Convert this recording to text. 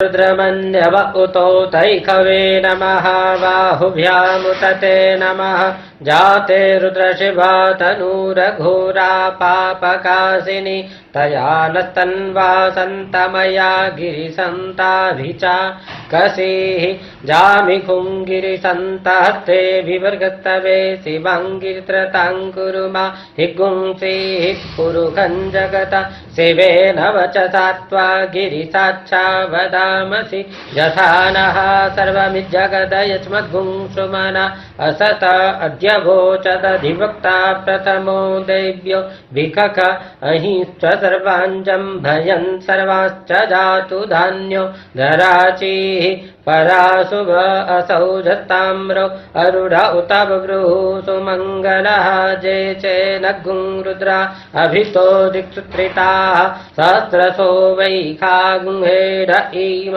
रुद्रमन्यव उतो तैखवे नमः बाहुभ्यामुतते नमः जाते रुद्रशिवा तनूरघोरा पापकाशिनी तया नस्तन्वा सन्तमया गिरिसन्ताभिचा कसीः जामिखुं गिरिसन्तहस्ते विवर्गस्तवे शिवाङ्गिरित्रताङ्कुरुमा हिगुंसीः पुरुखं जगता शिवेन वचसा त्वा गिरिसाक्षा वदामसि यथा नः सर्वमिज्जगदयस्मद्गुंसुमना असत अद्य वोचदधिवक्ता प्रथमो दैव्यो भिकख अहिंस्व सर्वाञ्जं भयन् सर्वाश्च जातु धान्यो धराचीः पराशुभ असौ धत्ताम्रो अरुढ उत बभ्रुः सुमङ्गलः जे चेनगुं रुद्रा अभितो दिक्सुत्रिताः सहस्रशो वैखागुंहेड इम